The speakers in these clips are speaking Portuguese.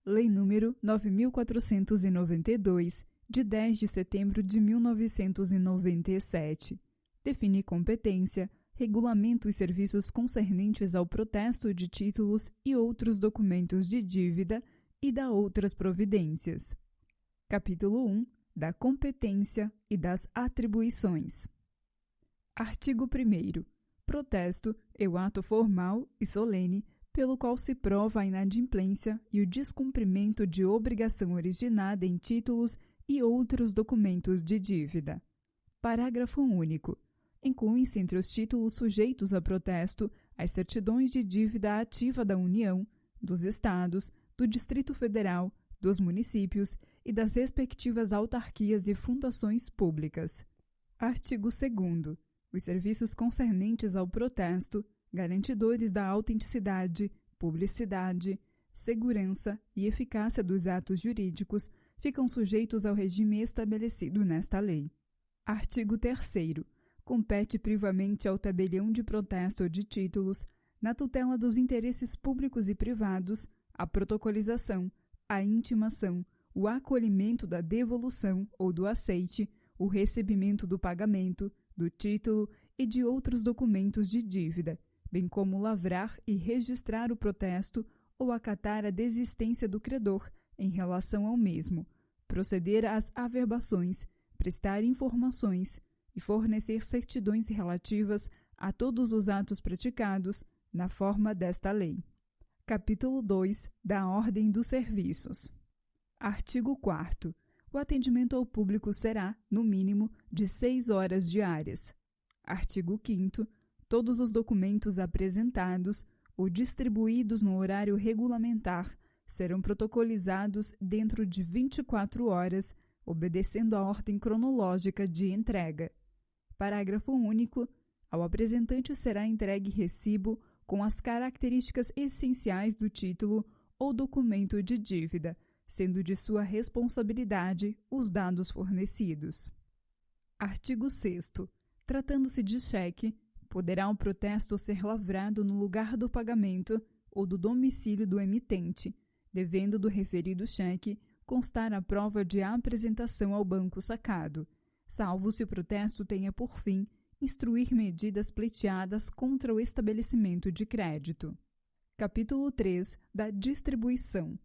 Lei nº 9.492, de 10 de setembro de 1997, define competência, regulamenta os serviços concernentes ao protesto de títulos e outros documentos de dívida e dá outras providências. Capítulo 1. Da competência e das atribuições. Artigo 1º. Protesto é o ato formal e solene pelo qual se prova a inadimplência e o descumprimento de obrigação originada em títulos e outros documentos de dívida. Parágrafo único. Incluem-se entre os títulos sujeitos a protesto as certidões de dívida ativa da União, dos Estados, do Distrito Federal, dos municípios e das respectivas autarquias e fundações públicas. Artigo 2º. Os serviços concernentes ao protesto, garantidores da autenticidade, publicidade, segurança e eficácia dos atos jurídicos, ficam sujeitos ao regime estabelecido nesta lei. Artigo 3º. Compete privamente ao tabelião de protesto de títulos, na tutela dos interesses públicos e privados, a protocolização, a intimação, o acolhimento da devolução ou do aceite, o recebimento do pagamento, do título e de outros documentos de dívida, bem como lavrar e registrar o protesto ou acatar a desistência do credor em relação ao mesmo, proceder às averbações, prestar informações e fornecer certidões relativas a todos os atos praticados na forma desta lei. Capítulo 2. Da Ordem dos Serviços. Artigo 4º. O atendimento ao público será, no mínimo, de 6 horas diárias. Artigo 5º. Todos os documentos apresentados ou distribuídos no horário regulamentar serão protocolizados dentro de 24 horas, obedecendo à ordem cronológica de entrega. Parágrafo único. Ao apresentante será entregue recibo com as características essenciais do título ou documento de dívida, sendo de sua responsabilidade os dados fornecidos. Artigo 6º. Tratando-se de cheque, poderá o protesto ser lavrado no lugar do pagamento ou do domicílio do emitente, devendo do referido cheque constar a prova de apresentação ao banco sacado, salvo se o protesto tenha por fim instruir medidas pleiteadas contra o estabelecimento de crédito. Capítulo 3. Da distribuição.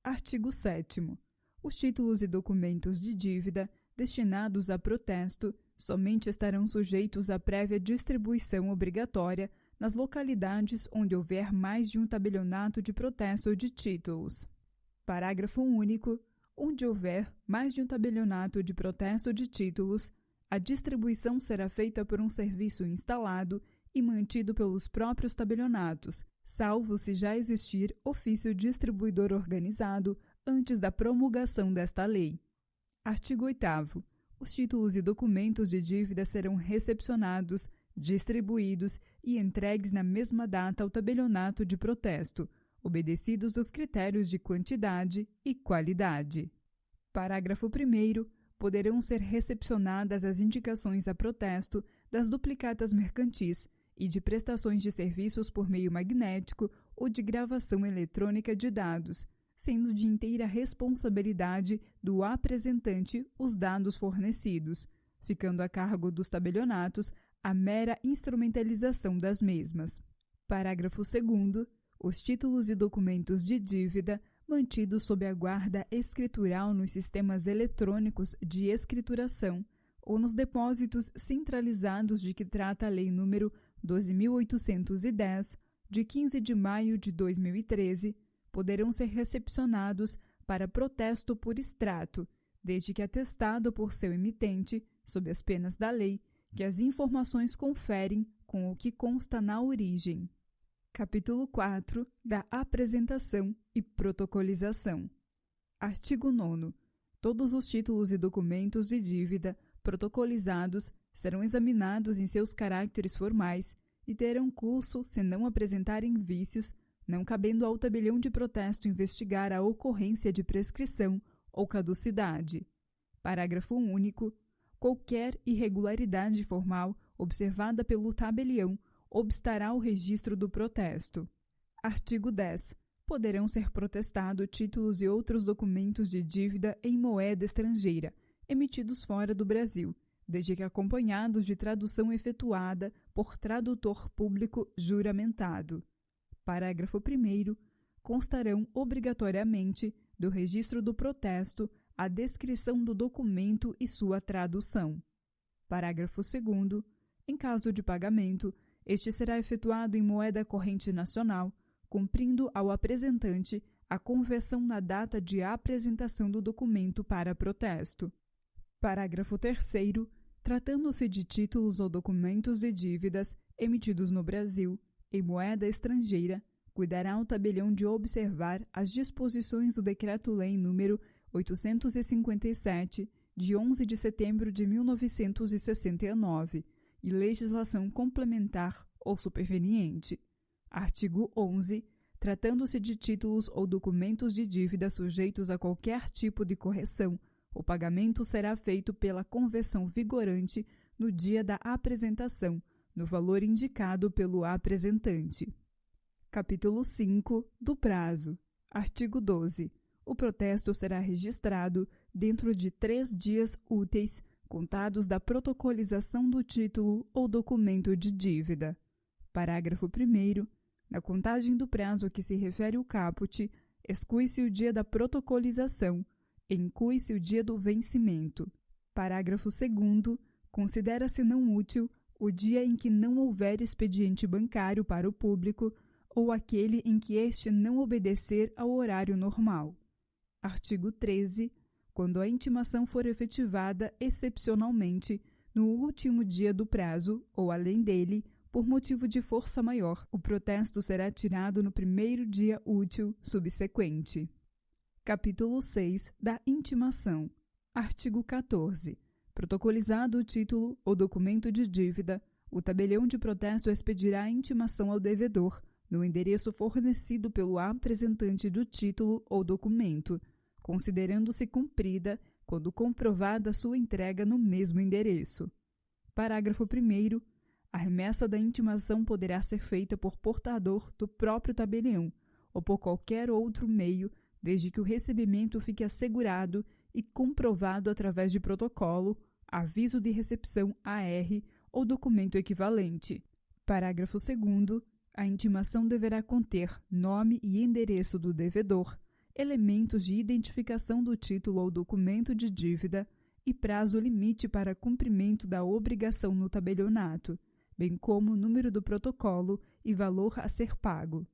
Artigo 7º. Os títulos e documentos de dívida destinados a protesto somente estarão sujeitos à prévia distribuição obrigatória nas localidades onde houver mais de um tabelionato de protesto de títulos. Parágrafo único. Onde houver mais de um tabelionato de protesto de títulos, a distribuição será feita por um serviço instalado e mantido pelos próprios tabelionatos, salvo se já existir ofício distribuidor organizado antes da promulgação desta lei. Artigo 8º. Os títulos e documentos de dívida serão recepcionados, distribuídos e entregues na mesma data ao tabelionato de protesto, obedecidos os critérios de quantidade e qualidade. Parágrafo 1º. Poderão ser recepcionadas as indicações a protesto das duplicatas mercantis e de prestações de serviços por meio magnético ou de gravação eletrônica de dados, sendo de inteira responsabilidade do apresentante os dados fornecidos, ficando a cargo dos tabelionatos a mera instrumentalização das mesmas. Parágrafo 2º. Os títulos e documentos de dívida mantidos sob a guarda escritural nos sistemas eletrônicos de escrituração ou nos depósitos centralizados de que trata a Lei nº 12.810, de 15 de maio de 2013, poderão ser recepcionados para protesto por extrato, desde que atestado por seu emitente, sob as penas da lei, que as informações conferem com o que consta na origem. Capítulo 4. Da apresentação e protocolização. Artigo 9º. Todos os títulos e documentos de dívida protocolizados serão examinados em seus caracteres formais e terão curso se não apresentarem vícios, não cabendo ao tabelião de protesto investigar a ocorrência de prescrição ou caducidade. Parágrafo único. Qualquer irregularidade formal observada pelo tabelião obstará o registro do protesto. Artigo 10. poderão ser protestados títulos e outros documentos de dívida em moeda estrangeira, emitidos fora do Brasil, desde que acompanhados de tradução efetuada por tradutor público juramentado. Parágrafo 1º. Constarão obrigatoriamente do registro do protesto a descrição do documento e sua tradução. Parágrafo 2º. Em caso de pagamento, este será efetuado em moeda corrente nacional, cumprindo ao apresentante a conversão na data de apresentação do documento para protesto. Parágrafo 3º. Tratando-se de títulos ou documentos de dívidas emitidos no Brasil, em moeda estrangeira, cuidará o tabelião de observar as disposições do Decreto-Lei nº 857, de 11 de setembro de 1969, e legislação complementar ou superveniente. Artigo 11. Tratando-se de títulos ou documentos de dívida sujeitos a qualquer tipo de correção, o pagamento será feito pela conversão vigorante no dia da apresentação, no valor indicado pelo apresentante. Capítulo 5. Do prazo. Artigo 12. O protesto será registrado dentro de 3 dias úteis, contados da protocolização do título ou documento de dívida. Parágrafo 1º. Na contagem do prazo a que se refere o caput, exclui-se o dia da protocolização, inclui-se o dia do vencimento. Parágrafo 2º. Considera-se não útil o dia em que não houver expediente bancário para o público ou aquele em que este não obedecer ao horário normal. Artigo 13. Quando a intimação for efetivada excepcionalmente no último dia do prazo ou além dele, por motivo de força maior, o protesto será tirado no primeiro dia útil subsequente. Capítulo 6. Da intimação. Artigo 14. Protocolizado o título ou documento de dívida, o tabelião de protesto expedirá a intimação ao devedor, no endereço fornecido pelo apresentante do título ou documento, considerando-se cumprida quando comprovada sua entrega no mesmo endereço. Parágrafo 1º. A remessa da intimação poderá ser feita por portador do próprio tabelião ou por qualquer outro meio, desde que o recebimento fique assegurado e comprovado através de protocolo, aviso de recepção AR ou documento equivalente. Parágrafo 2º. A intimação deverá conter nome e endereço do devedor, elementos de identificação do título ou documento de dívida e prazo limite para cumprimento da obrigação no tabelionato, bem como o número do protocolo e valor a ser pago.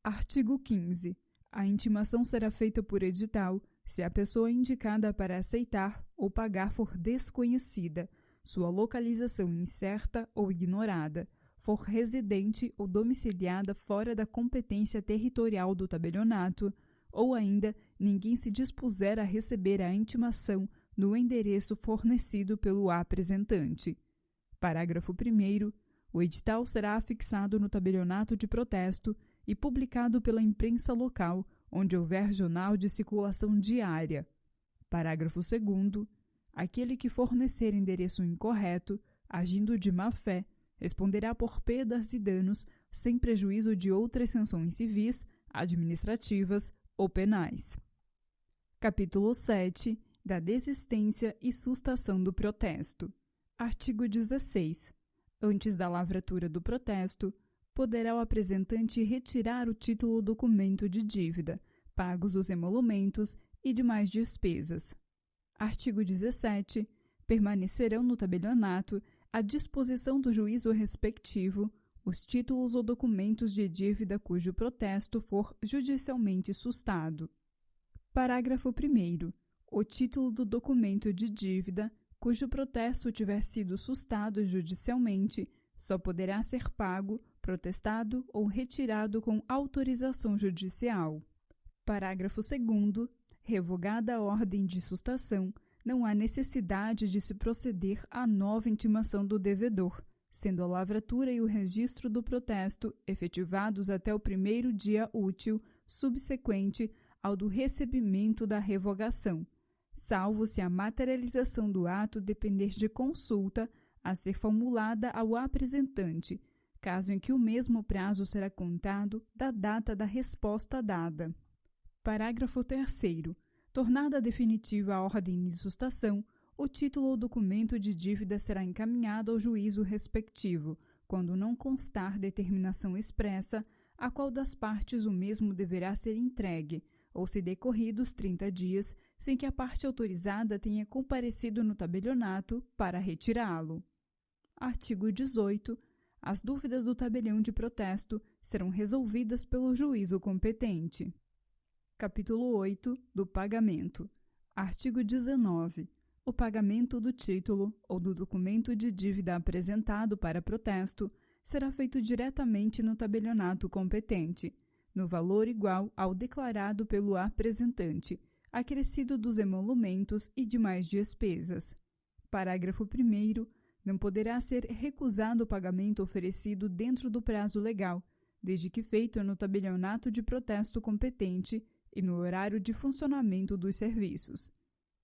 Artigo 15. A intimação será feita por edital se a pessoa indicada para aceitar ou pagar for desconhecida, sua localização incerta ou ignorada, for residente ou domiciliada fora da competência territorial do tabelionato, ou ainda ninguém se dispuser a receber a intimação no endereço fornecido pelo apresentante. Parágrafo 1º. O edital será afixado no tabelionato de protesto e publicado pela imprensa local, onde houver jornal de circulação diária. Parágrafo 2º. Aquele que fornecer endereço incorreto, agindo de má-fé, responderá por perdas e danos, sem prejuízo de outras sanções civis, administrativas ou penais. Capítulo 7. Da desistência e sustação do protesto. Artigo 16. Antes da lavratura do protesto, poderá o apresentante retirar o título ou documento de dívida, pagos os emolumentos e demais despesas. Artigo 17. Permanecerão no tabelionato, à disposição do juízo respectivo, os títulos ou documentos de dívida cujo protesto for judicialmente sustado. Parágrafo 1º. O título do documento de dívida, cujo protesto tiver sido sustado judicialmente, só poderá ser pago, protestado ou retirado com autorização judicial. Parágrafo 2º. Revogada a ordem de sustação, não há necessidade de se proceder à nova intimação do devedor, sendo a lavratura e o registro do protesto efetivados até o primeiro dia útil subsequente ao do recebimento da revogação, salvo se a materialização do ato depender de consulta a ser formulada ao apresentante, caso em que o mesmo prazo será contado da data da resposta dada. Parágrafo 3º. Tornada definitiva a ordem de sustação, o título ou documento de dívida será encaminhado ao juízo respectivo, quando não constar determinação expressa a qual das partes o mesmo deverá ser entregue, ou se decorridos 30 dias, sem que a parte autorizada tenha comparecido no tabelionato para retirá-lo. Artigo 18. As dúvidas do tabelião de protesto serão resolvidas pelo juízo competente. Capítulo 8. Do pagamento. Artigo 19. O pagamento do título ou do documento de dívida apresentado para protesto será feito diretamente no tabelionato competente, no valor igual ao declarado pelo apresentante, acrescido dos emolumentos e demais despesas. Parágrafo 1º. Não poderá ser recusado o pagamento oferecido dentro do prazo legal, desde que feito no tabelionato de protesto competente e no horário de funcionamento dos serviços.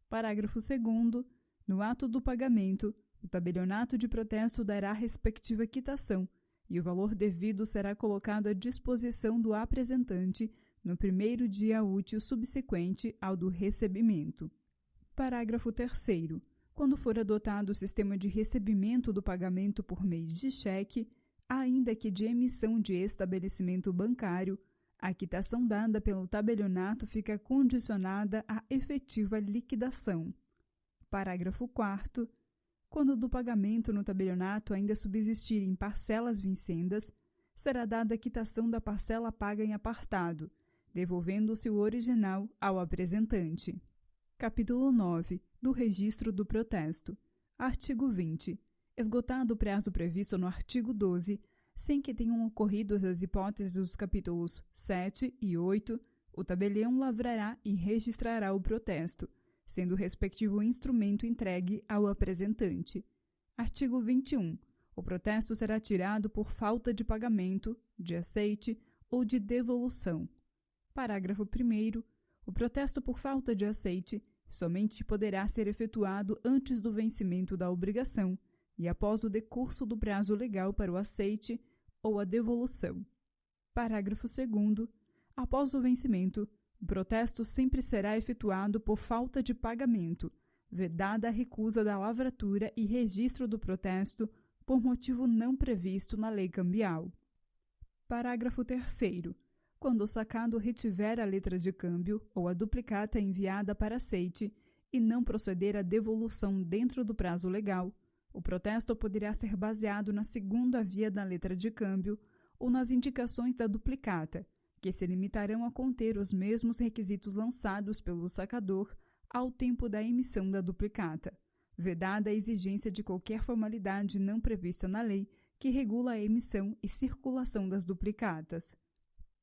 Parágrafo 2º. No ato do pagamento, o tabelionato de protesto dará a respectiva quitação e o valor devido será colocado à disposição do apresentante no primeiro dia útil subsequente ao do recebimento. Parágrafo 3º. Quando for adotado o sistema de recebimento do pagamento por meio de cheque, ainda que de emissão de estabelecimento bancário, a quitação dada pelo tabelionato fica condicionada à efetiva liquidação. Parágrafo 4º. Quando do pagamento no tabelionato ainda subsistirem parcelas vincendas, será dada a quitação da parcela paga em apartado, devolvendo-se o original ao apresentante. Capítulo 9. Do registro do protesto. Artigo 20. Esgotado o prazo previsto no artigo 12, sem que tenham ocorrido as hipóteses dos capítulos 7 e 8, o tabelião lavrará e registrará o protesto, sendo o respectivo instrumento entregue ao apresentante. Artigo 21. O protesto será tirado por falta de pagamento, de aceite ou de devolução. Parágrafo 1º. O protesto por falta de aceite somente poderá ser efetuado antes do vencimento da obrigação e após o decurso do prazo legal para o aceite ou a devolução. Parágrafo 2º. Após o vencimento, o protesto sempre será efetuado por falta de pagamento, vedada a recusa da lavratura e registro do protesto por motivo não previsto na lei cambial. Parágrafo 3º. Quando o sacado retiver a letra de câmbio ou a duplicata enviada para aceite e não proceder à devolução dentro do prazo legal, o protesto poderá ser baseado na segunda via da letra de câmbio ou nas indicações da duplicata, que se limitarão a conter os mesmos requisitos lançados pelo sacador ao tempo da emissão da duplicata, vedada a exigência de qualquer formalidade não prevista na lei que regula a emissão e circulação das duplicatas.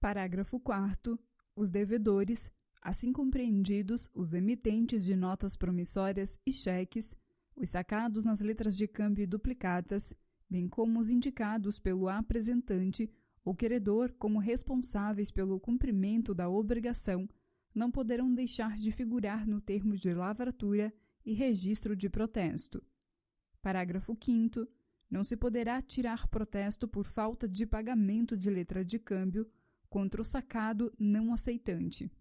Parágrafo 4º. Os devedores, assim compreendidos os emitentes de notas promissórias e cheques, os sacados nas letras de câmbio e duplicatas, bem como os indicados pelo apresentante ou credor como responsáveis pelo cumprimento da obrigação, não poderão deixar de figurar no termo de lavratura e registro de protesto. Parágrafo 5º. Não se poderá tirar protesto por falta de pagamento de letra de câmbio contra o sacado não aceitante.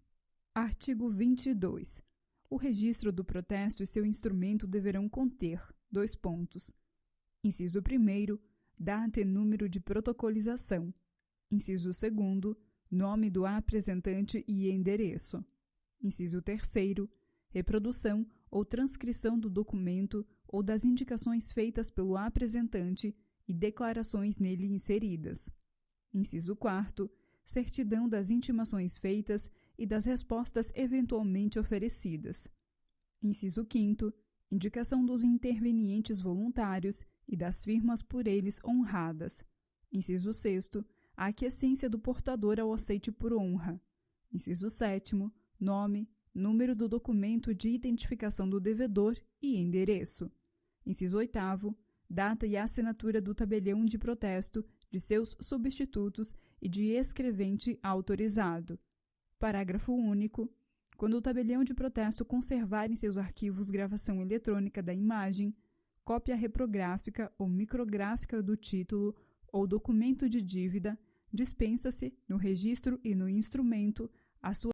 Artigo 22. O registro do protesto e seu instrumento deverão conter: Inciso 1º. Data e número de protocolização. Inciso 2º. Nome do apresentante e endereço. Inciso 3º. Reprodução ou transcrição do documento ou das indicações feitas pelo apresentante e declarações nele inseridas. Inciso 4º. Certidão das intimações feitas e das respostas eventualmente oferecidas. Inciso 5º. Indicação dos intervenientes voluntários e das firmas por eles honradas. Inciso 6º. A aquiescência do portador ao aceite por honra. Inciso 7º. Nome, número do documento de identificação do devedor e endereço. Inciso 8º. Data e assinatura do tabelião de protesto, de seus substitutos e de escrevente autorizado. Parágrafo único. Quando o tabelião de protesto conservar em seus arquivos gravação eletrônica da imagem, cópia reprográfica ou micrográfica do título ou documento de dívida, dispensa-se, no registro e no instrumento, a sua